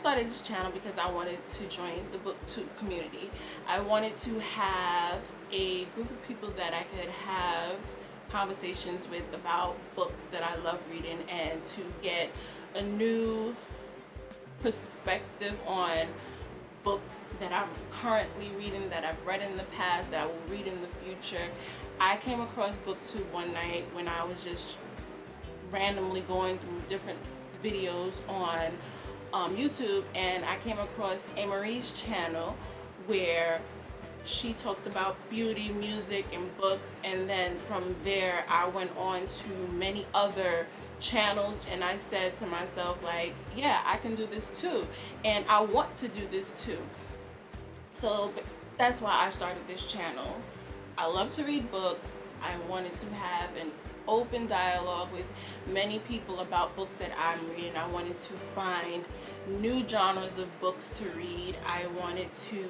started this channel because I wanted to join the BookTube community. I wanted to have a group of people that I could have conversations with about books that I love reading, and to get a new perspective on books that I'm currently reading, that I've read in the past, that I will read in the future. I came across BookTube one night when I was just randomly going through different videos on YouTube, and I came across Marie's channel where she talks about beauty, music, and books, and then from there I went on to many other channels, and I said to myself, like, yeah, I can do this too, and I want to do this too. So that's why I started this channel. I love to read books. I wanted to have an open dialogue with many people about books that I'm reading. I wanted to find new genres of books to read. I wanted to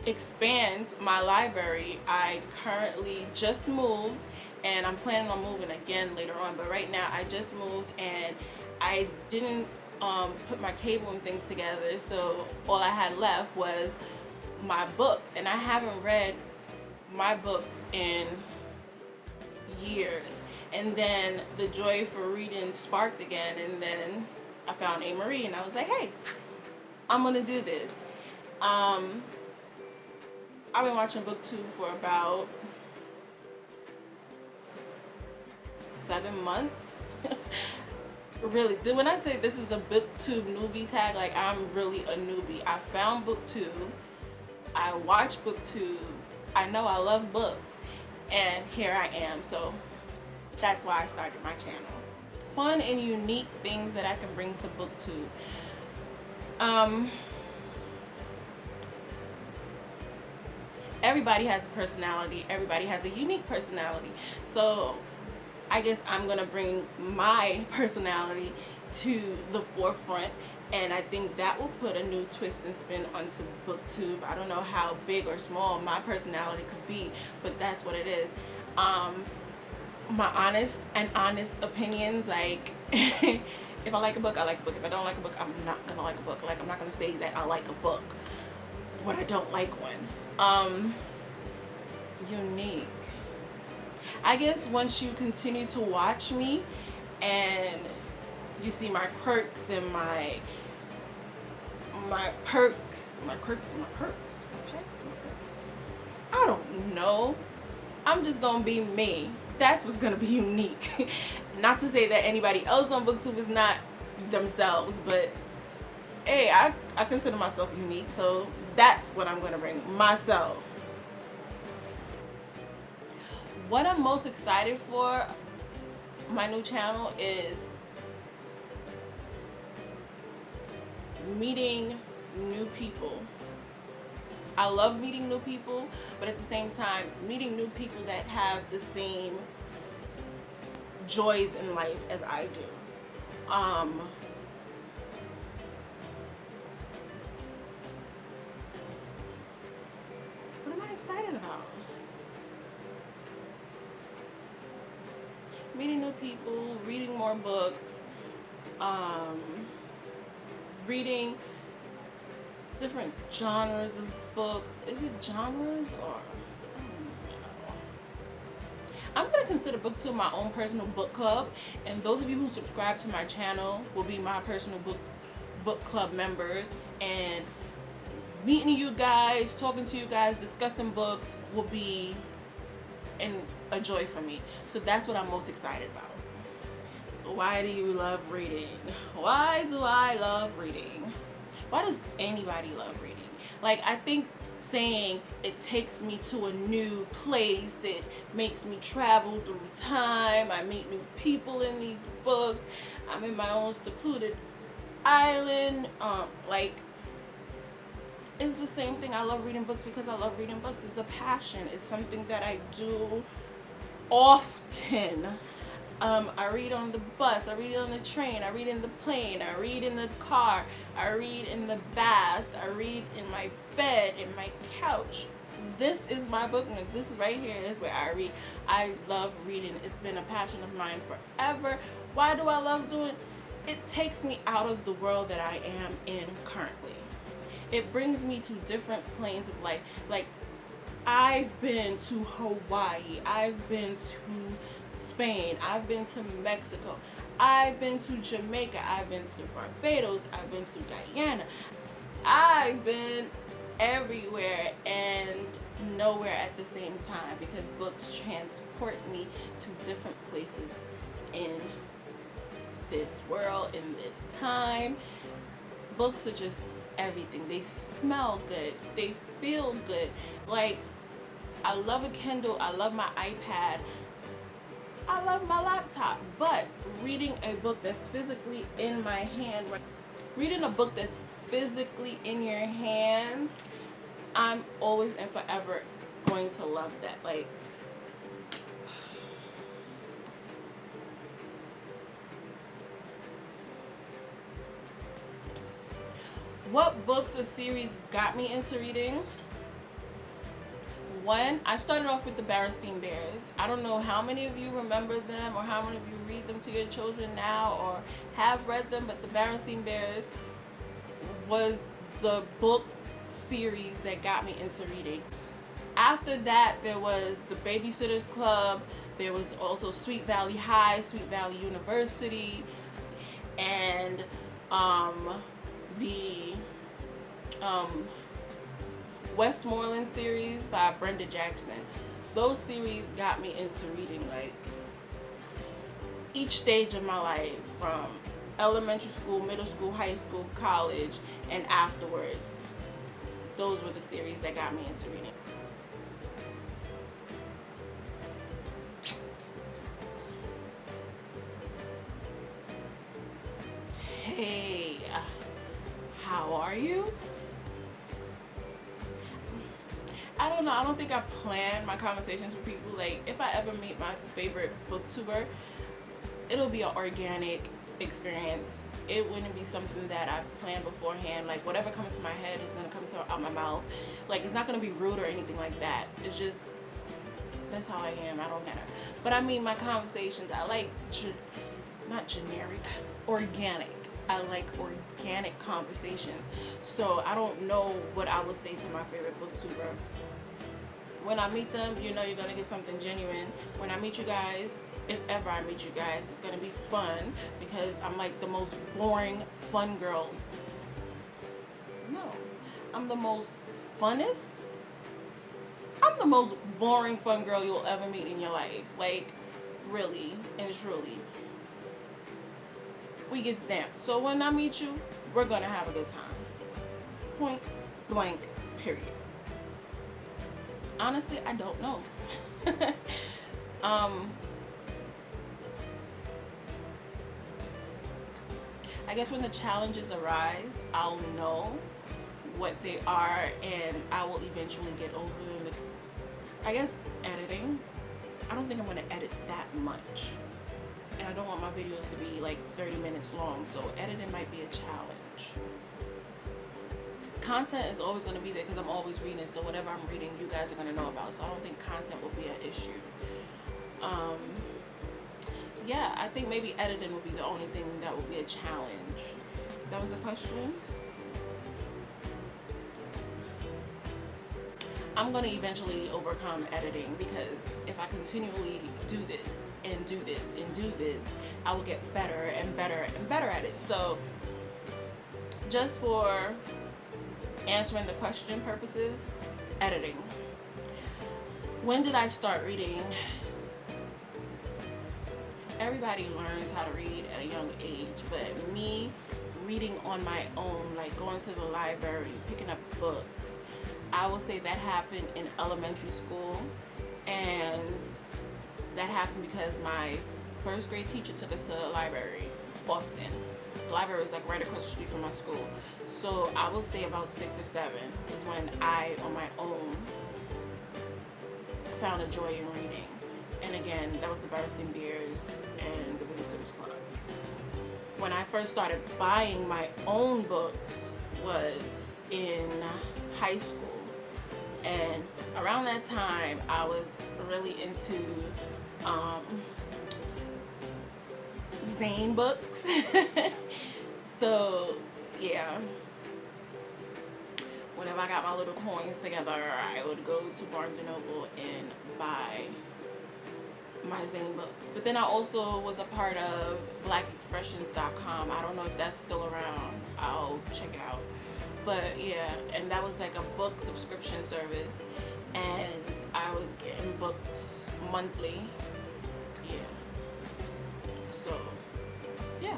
expand my library. I currently just moved, and I'm planning on moving again later on, but right now I just moved and I didn't put my cable and things together, so all I had left was my books, and I haven't read my books in years. And then the joy for reading sparked again, and then I found Marie and I was like, hey, I'm gonna do this. I've been watching BookTube for about 7 months. Really, when I say this is a BookTube newbie tag, like, I'm really a newbie. I found BookTube, I watch BookTube, I know I love books, and here I am. So that's why I started my channel. Fun and unique things that I can bring to BookTube. Everybody has a personality. Everybody has a unique personality. So I guess I'm gonna bring my personality to the forefront, and I think that will put a new twist and spin onto BookTube. I don't know how big or small my personality could be, but that's what it is. My honest opinions, like, if I like a book, I like a book. If I don't like a book, I'm not gonna like a book. Like, I'm not gonna say that I like a book when I don't like one. Unique. I guess once you continue to watch me and you see my quirks and my perks, I don't know. I'm just gonna be me. That's what's gonna be unique. Not to say that anybody else on BookTube is not themselves, but hey, I consider myself unique, so that's what I'm gonna bring, myself. What I'm most excited for my new channel is meeting new people. I love meeting new people, but at the same time, meeting new people that have the same joys in life as I do. What am I excited about? Meeting new people, reading more books, reading different genres of books. Is it genres, or I don't know. I'm gonna consider BookTube my own personal book club, and those of you who subscribe to my channel will be my personal book club members, and meeting you guys, talking to you guys, discussing books will be a joy for me. So that's what I'm most excited about. Why do you love reading? Why do I love reading? Why does anybody love reading? Like, I think saying it takes me to a new place, it makes me travel through time, I meet new people in these books, I'm in my own secluded island, like, it's the same thing. I love reading books because I love reading books. It's a passion. It's something that I do often. I read on the bus, I read on the train, I read in the plane, I read in the car, I read in the bath, I read in my bed, in my couch. This is my BookNook. This is right here. This is where I read. I love reading. It's been a passion of mine forever. Why do I love doing it takes me out of the world that I am in currently. It brings me to different planes of life. Like, I've been to Hawaii, I've been to Spain, I've been to Mexico, I've been to Jamaica, I've been to Barbados, I've been to Guyana. I've been everywhere and nowhere at the same time, because books transport me to different places in this world, in this time. Books are just everything. They smell good, they feel good. Like, I love a Kindle, I love my iPad, I love my laptop, but reading a book that's physically in my hand, reading a book that's physically in your hand, I'm always and forever going to love that. Like, what books or series got me into reading? One, I started off with the Berenstain Bears. I don't know how many of you remember them or how many of you read them to your children now or have read them, but the Berenstain Bears was the book series that got me into reading. After that, there was the Babysitter's Club. There was also Sweet Valley High, Sweet Valley University, and the Westmoreland series by Brenda Jackson. Those series got me into reading, like, each stage of my life, from elementary school, middle school, high school, college, and afterwards. Those were the series that got me into reading. Hey, how are you? I don't know. I don't think I plan my conversations with people. Like, if I ever meet my favorite booktuber, it'll be an organic experience. It wouldn't be something that I've planned beforehand. Like, whatever comes to my head is gonna come out my mouth. Like, it's not gonna be rude or anything like that. It's just, that's how I am. I don't matter. But I mean, my conversations, I like not generic, organic. I like organic conversations. So I don't know what I would say to my favorite booktuber. When I meet them, you know you're gonna get something genuine. When I meet you guys, if ever I meet you guys, it's gonna be fun, because I'm like the most boring fun girl. No, I'm the most funnest. I'm the most boring fun girl you'll ever meet in your life. Like, really and truly. We get down. So when I meet you, we're gonna have a good time. Point blank, period. Honestly, I don't know. I guess when the challenges arise, I'll know what they are, and I will eventually get over them. I guess editing. I don't think I'm gonna edit that much. And I don't want my videos to be like 30 minutes long, so editing might be a challenge. Content is always going to be there because I'm always reading, so whatever I'm reading, you guys are going to know about. So I don't think content will be an issue. Yeah, I think maybe editing will be the only thing that will be a challenge. That was a question? I'm going to eventually overcome editing, because if I continually do this and do this and do this, I will get better and better and better at it. So just for answering the question purposes, editing. When did I start reading? Everybody learns how to read at a young age, but me reading on my own, like going to the library, picking up books, I will say that happened in elementary school, and that happened because my first grade teacher took us to the library often. The library was like right across the street from my school. So I would say about 6 or 7 is when I, on my own, found a joy in reading. And again, that was the Berenstain Bears and the Babysitter's Club. When I first started buying my own books was in high school. And around that time, I was really into Zane books. So yeah, whenever I got my little coins together, I would go to Barnes and Noble and buy my Zane books. But then I also was a part of blackexpressions.com. I don't know if that's still around. I'll check it out. But yeah, and that was like a book subscription service, and I was getting books monthly. Yeah. So yeah.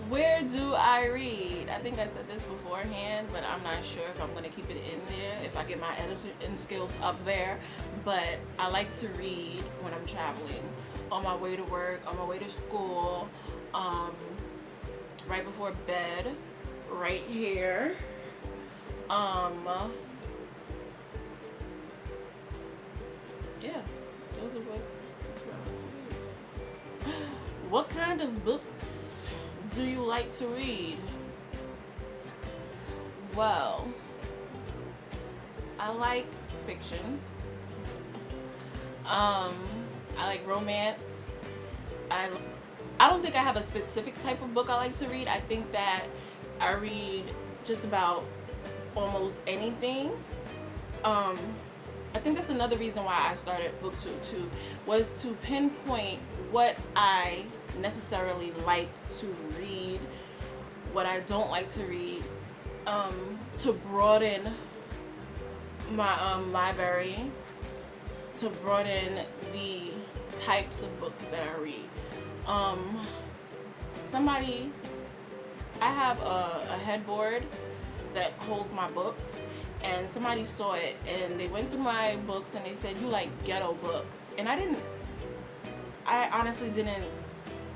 Where do I read? I think I said this beforehand, but I'm not sure if I'm going to keep it in there, if I get my editing skills up there. But I like to read when I'm traveling, on my way to work, on my way to school, right before bed, right here. Yeah, those are what kind of books do you like to read? Well, I like fiction. I like romance. I don't think I have a specific type of book I like to read. I think that I read just about almost anything. I think that's another reason why I started Booktube too, was to pinpoint what I necessarily like to read, what I don't like to read, to broaden my library, to broaden the types of books that I read. I have a headboard that holds my books, and somebody saw it and they went through my books and they said, you like ghetto books. And I honestly didn't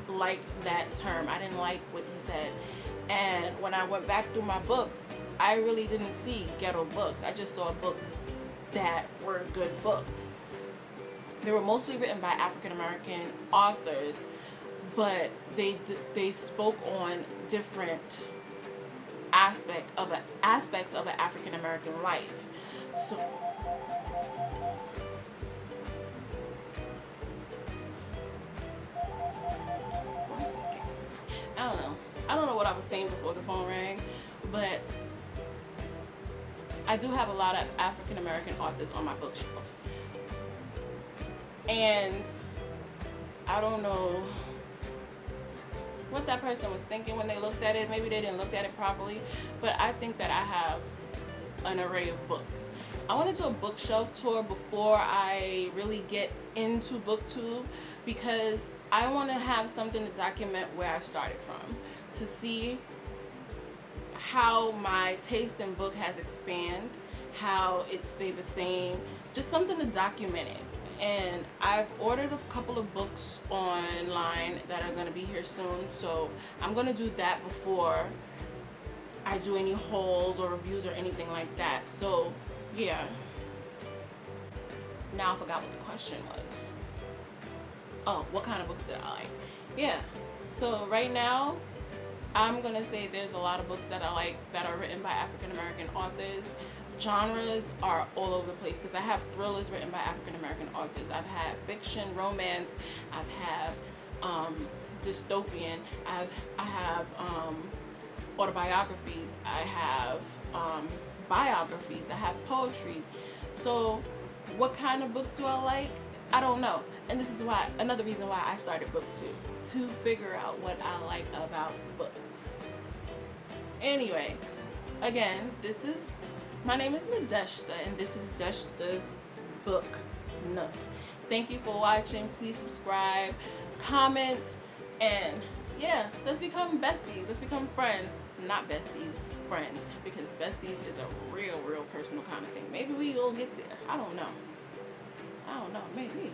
like that term. I didn't like what he said. And when I went back through my books, I really didn't see ghetto books. I just saw books that were good books. They were mostly written by African American authors, but they spoke on different aspects of an African American life. So I don't know what I was saying before the phone rang, but I do have a lot of African American authors on my bookshelf. And I don't know what that person was thinking when they looked at it. Maybe they didn't look at it properly, but I think that I have an array of books. I want to do a bookshelf tour before I really get into BookTube, because I want to have something to document where I started from, to see how my taste in book has expanded, how it stayed the same, just something to document it. And I've ordered a couple of books online that are going to be here soon, so I'm going to do that before I do any hauls or reviews or anything like that. So yeah, now I forgot what the question was. Oh, what kind of books did I like? Yeah, so right now I'm going to say there's a lot of books that I like that are written by African American authors. Genres are all over the place, because I have thrillers written by African American authors. I've had fiction, romance, I've had dystopian, I have autobiographies, I have biographies, I have poetry. So what kind of books do I like? I don't know. And this is why, another reason why I started BookTube, to figure out what I like about books. Anyway, again, my name is Deshda, and this is Deshda's BookNook. Thank you for watching. Please subscribe, comment, and yeah, let's become besties. Let's become friends. Not besties, friends. Because besties is a real personal kind of thing. Maybe we will get there. I don't know. Maybe.